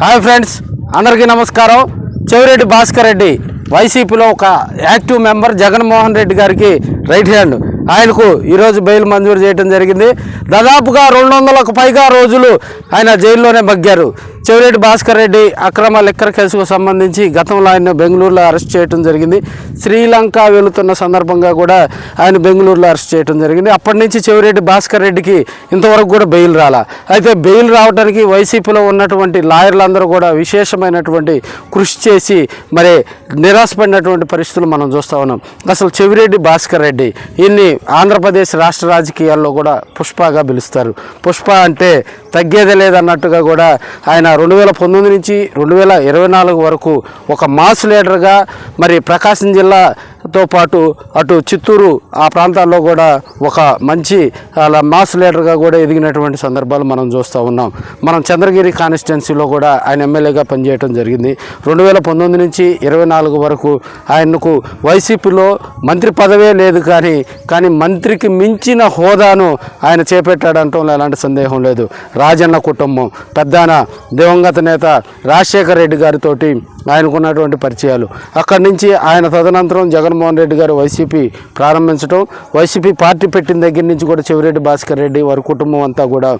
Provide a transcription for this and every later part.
Hi friends, అందరికీ నమస్కారం. చెవిరెడ్డి భాస్కర్ రెడ్డి వైసీపీలో ఒక యాక్టివ్ మెంబర్ జగన్మోహన్ రెడ్డి గారికి రైట్ హ్యాండ్. ఆయనకు ఈరోజు బెయిల్ మంజూరు చేయడం జరిగింది. దాదాపుగా 200కు పైగా రోజులు ఆయన జైల్లోనే మగ్గారు. చెవిరెడ్డి భాస్కర్ రెడ్డి అక్రమ లిక్కర్ కేసుకు సంబంధించి గతంలో ఆయన బెంగళూరులో అరెస్ట్ చేయడం జరిగింది. శ్రీలంక వెళుతున్న సందర్భంగా కూడా ఆయన బెంగళూరులో అరెస్ట్ చేయడం జరిగింది. అప్పటి నుంచి చెవిరెడ్డి భాస్కర్ రెడ్డికి ఇంతవరకు కూడా బెయిల్ రాలా. అయితే బెయిల్ రావడానికి వైసీపీలో ఉన్నటువంటి లాయర్లందరూ కూడా విశేషమైనటువంటి కృషి చేసి మరి నిరాశపడినటువంటి పరిస్థితులు మనం చూస్తూ ఉన్నాం. అసలు చెవిరెడ్డి భాస్కర్ రెడ్డి ఈయన్ని ఆంధ్రప్రదేశ్ రాష్ట్ర రాజకీయాల్లో కూడా పుష్పగా పిలుస్తారు. పుష్ప అంటే తగ్గేదే లేదన్నట్టుగా కూడా ఆయన 2019 నుంచి 2024 వరకు ఒక మాస్ లీడర్గా మరి ప్రకాశం జిల్లాతో పాటు అటు చిత్తూరు ఆ ప్రాంతాల్లో కూడా ఒక మంచి మాస్ లీడర్గా కూడా ఎదిగినటువంటి సందర్భాలు మనం చూస్తూ ఉన్నాం. మనం చంద్రగిరి కాన్స్టిట్యున్సీలో కూడా ఆయన ఎమ్మెల్యేగా పనిచేయడం జరిగింది. 2019 నుంచి 24 వరకు ఆయనకు వైసీపీలో మంత్రి పదవే లేదు, కానీ మంత్రికి మించిన హోదాను ఆయన చేపట్టాడంటంలో ఎలాంటి సందేహం లేదు. రాజన్న కుటుంబం, పెద్దాన దివంగత నేత రాజశేఖర రెడ్డి గారితో ఆయనకున్నటువంటి పరిచయాలు, అక్కడి నుంచి ఆయన తదనంతరం జగన్మోహన్ రెడ్డి గారు వైసీపీ ప్రారంభించడం, వైసీపీ పార్టీ పెట్టిన దగ్గర నుంచి కూడా చెవిరెడ్డి భాస్కర్ రెడ్డి వారి కుటుంబం అంతా కూడా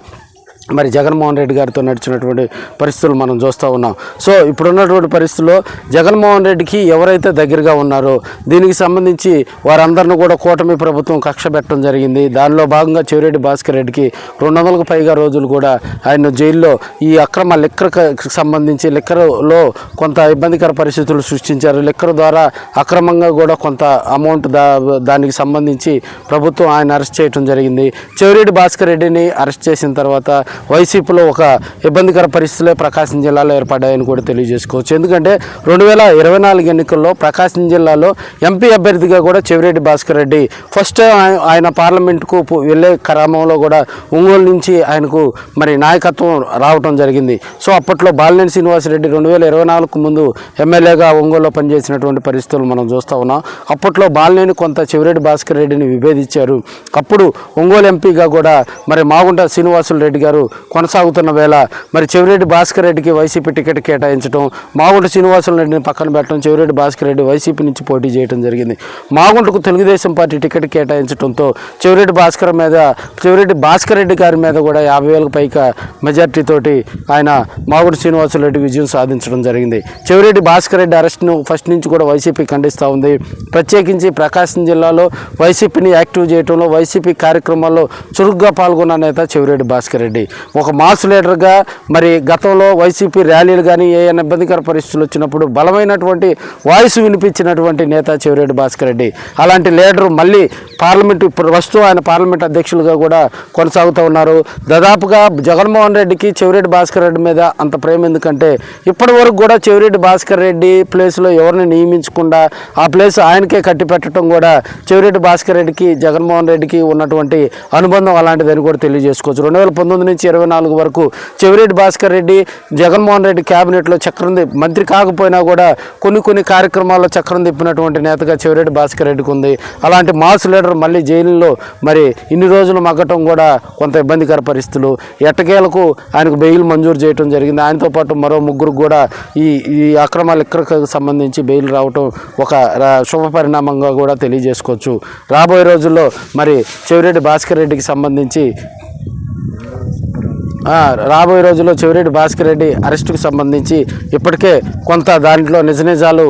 మరి జగన్మోహన్ రెడ్డి గారితో నడిచినటువంటి పరిస్థితులు మనం చూస్తూ ఉన్నాం. సో ఇప్పుడున్నటువంటి పరిస్థితుల్లో జగన్మోహన్ రెడ్డికి ఎవరైతే దగ్గరగా ఉన్నారో దీనికి సంబంధించి వారందరిని కూడా కూటమి ప్రభుత్వం కక్ష పెట్టడం జరిగింది. దానిలో భాగంగా చెవిరెడ్డి భాస్కర్ రెడ్డికి 200కు పైగా రోజులు కూడా ఆయన జైల్లో ఈ అక్రమ లిక్కర్కి సంబంధించి లిక్కర్లో కొంత ఇబ్బందికర పరిస్థితులు సృష్టించారు. లిక్కర్ ద్వారా అక్రమంగా కూడా కొంత అమౌంట్ దానికి సంబంధించి ప్రభుత్వం ఆయన అరెస్ట్ చేయడం జరిగింది. చెవిరెడ్డి భాస్కర్ రెడ్డిని అరెస్ట్ చేసిన తర్వాత వైసీపీలో ఒక ఇబ్బందికర పరిస్థితులే ప్రకాశం జిల్లాలో ఏర్పడ్డాయని కూడా తెలియజేసుకోవచ్చు. ఎందుకంటే 2024 ఎన్నికల్లో ప్రకాశం జిల్లాలో ఎంపీ అభ్యర్థిగా కూడా చెవిరెడ్డి భాస్కర్ రెడ్డి ఫస్ట్ ఆయన పార్లమెంటుకు వెళ్ళే క్రమంలో కూడా ఒంగోలు నుంచి ఆయనకు మరి నాయకత్వం రావటం జరిగింది. సో అప్పట్లో బాలినేని శ్రీనివాసరెడ్డి 2024 ముందు ఎమ్మెల్యేగా ఒంగోలులో పనిచేసినటువంటి పరిస్థితులు మనం చూస్తూ ఉన్నాం. అప్పట్లో బాలినేని కొంత చెవిరెడ్డి భాస్కర్ రెడ్డిని విభేదించారు. అప్పుడు ఒంగోలు ఎంపీగా కూడా మరి మాగుంట శ్రీనివాసులు రెడ్డి గారు కొనసాగుతున్న వేళ మరి చెవిరెడ్డి భాస్కర్ రెడ్డికి వైసీపీ టికెట్ కేటాయించడం, మాగుంట శ్రీనివాసులు రెడ్డిని పక్కన పెట్టడం, చెవిరెడ్డి భాస్కర్ రెడ్డి వైసీపీ నుంచి పోటీ చేయడం జరిగింది. మాగుంటకు తెలుగుదేశం పార్టీ టికెట్ కేటాయించడంతో చెవిరెడ్డి భాస్కర్ రెడ్డి గారి మీద కూడా 50,000కు పైగా మెజార్టీతోటి ఆయన మాగుంట శ్రీనివాసులు రెడ్డి విజయం సాధించడం జరిగింది. చెవిరెడ్డి భాస్కర్ రెడ్డి అరెస్ట్ను ఫస్ట్ నుంచి కూడా వైసీపీ ఖండిస్తూ ఉంది. ప్రత్యేకించి ప్రకాశం జిల్లాలో వైసీపీని యాక్టివ్ చేయడంలో, వైసీపీ కార్యక్రమాల్లో చురుగ్గా పాల్గొన్న నేత చెవిరెడ్డి భాస్కర్ రెడ్డి. ఒక మాస్ లీడర్గా మరి గతంలో వైసీపీ ర్యాలీలు కానీ ఏమైనా ఇబ్బందికర పరిస్థితులు వచ్చినప్పుడు బలమైనటువంటి వాయిస్ వినిపించినటువంటి నేత చెవిరెడ్డి భాస్కర్ రెడ్డి. అలాంటి లీడరు మళ్ళీ పార్లమెంటు ఇప్పుడు వస్తూ ఆయన పార్లమెంట్ అధ్యక్షులుగా కూడా కొనసాగుతూ ఉన్నారు. దాదాపుగా జగన్మోహన్ రెడ్డికి చెవిరెడ్డి భాస్కర్ రెడ్డి మీద అంత ప్రేమ ఎందుకంటే ఇప్పటి వరకు కూడా చెవిరెడ్డి భాస్కర్ రెడ్డి ప్లేస్లో ఎవరిని నియమించకుండా ఆ ప్లేస్ ఆయనకే కట్టిపెట్టడం కూడా చెవిరెడ్డి భాస్కర్ రెడ్డికి జగన్మోహన్ రెడ్డికి ఉన్నటువంటి అనుబంధం అలాంటిదని కూడా తెలియజేసుకోవచ్చు. 2019 నుంచి 24 వరకు చెవిరెడ్డి భాస్కర్ రెడ్డి జగన్మోహన్ రెడ్డి క్యాబినెట్లో చక్రం మంత్రి కాకపోయినా కూడా కొన్ని కార్యక్రమాల్లో చక్రం తిప్పినటువంటి నేతగా చెవిరెడ్డి భాస్కర్ రెడ్డికి ఉంది. అలాంటి మాస్ లీడర్ మళ్ళీ జైలులో మరి ఇన్ని రోజులు మగ్గటం కూడా కొంత ఇబ్బందికర పరిస్థితులు. ఎట్టకేలకు ఆయనకు బెయిల్ మంజూరు చేయడం జరిగింది. ఆయనతో పాటు మరో ముగ్గురు కూడా ఈ అక్రమ లిక్కర్కి సంబంధించి బెయిల్ రావటం ఒక శుభ పరిణామంగా కూడా తెలియజేసుకోవచ్చు. రాబోయే రోజుల్లో మరి చెవిరెడ్డి భాస్కర్ రెడ్డికి సంబంధించి చెవిరెడ్డి భాస్కర్ రెడ్డి అరెస్టుకు సంబంధించి ఇప్పటికే కొంత దాంట్లో నిజాలు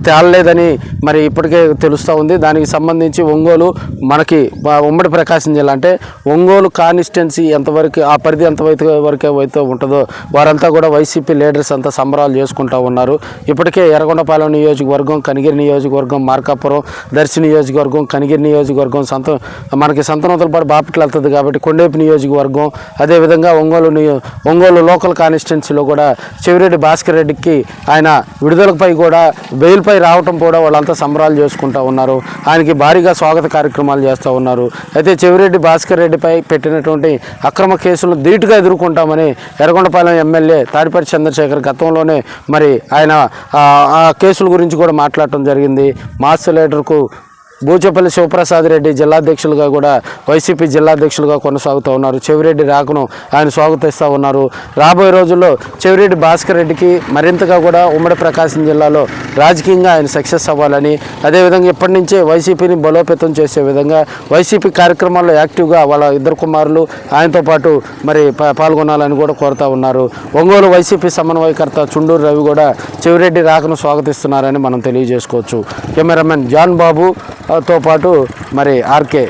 తేలలేదని మరి ఇప్పటికే తెలుస్తూ ఉంది. దానికి సంబంధించి ఒంగోలు మనకి ఉమ్మడి ప్రకాశం జిల్లా అంటే ఒంగోలు కాన్స్టిట్యున్సీ ఎంతవరకు ఆ పరిధి ఎంతవరకు అయితే ఉంటుందో వారంతా కూడా వైసీపీ లీడర్స్ అంతా సంబరాలు చేసుకుంటూ ఉన్నారు. ఇప్పటికే ఎర్రగొండపాలెం నియోజకవర్గం, కనిగిరి నియోజకవర్గం, మార్కాపురం, దర్శి నియోజకవర్గం, కనిగిరి నియోజకవర్గం మనకి సంతనూతలపాటు బాపట్ల వెళ్తుంది కాబట్టి కొండేపు నియోజకవర్గం, అదేవిధంగా ఒంగోలు లోకల్ కాన్స్టిట్యున్సీలో కూడా చెవిరెడ్డి భాస్కర్ రెడ్డికి ఆయన విడుదలపై కూడా బెయిల్పై రావటం కూడా వాళ్ళంతా సంబరాలు చేసుకుంటూ ఉన్నారు. ఆయనకి భారీగా స్వాగత కార్యక్రమాలు చేస్తూ ఉన్నారు. అయితే చెవిరెడ్డి భాస్కర్ రెడ్డిపై పెట్టినటువంటి అక్రమ కేసులను ధీటుగా ఎదుర్కొంటామని ఎర్రగొండపాలెం ఎమ్మెల్యే తాడిపర్తి చంద్రశేఖర్ గతంలోనే మరి ఆయన ఆ కేసుల గురించి కూడా మాట్లాడటం జరిగింది. మాస్ లీడర్కు బూచపల్లి శివప్రసాద్ రెడ్డి జిల్లాధ్యక్షులుగా కూడా వైసీపీ జిల్లాధ్యక్షులుగా కొనసాగుతూ ఉన్నారు. చెవిరెడ్డి రాకను ఆయన స్వాగతిస్తూ ఉన్నారు. రాబోయే రోజుల్లో చెవిరెడ్డి భాస్కర్ రెడ్డికి మరింతగా కూడా ఉమ్మడి ప్రకాశం జిల్లాలో రాజకీయంగా ఆయన సక్సెస్ అవ్వాలని, అదేవిధంగా ఇప్పటి నుంచే వైసీపీని బలోపేతం చేసే విధంగా వైసీపీ కార్యక్రమాల్లో యాక్టివ్గా వాళ్ళ ఇద్దరు కుమారులు ఆయనతో పాటు మరి పాల్గొనాలని కూడా కోరుతూ ఉన్నారు. ఒంగోలు వైసీపీ సమన్వయకర్త చుండూరు రవి కూడా చెవిరెడ్డి రాకను స్వాగతిస్తున్నారని మనం తెలియజేసుకోవచ్చు. కెమెరామెన్ జాన్ బాబుతో పాటు మరి ఆర్కే.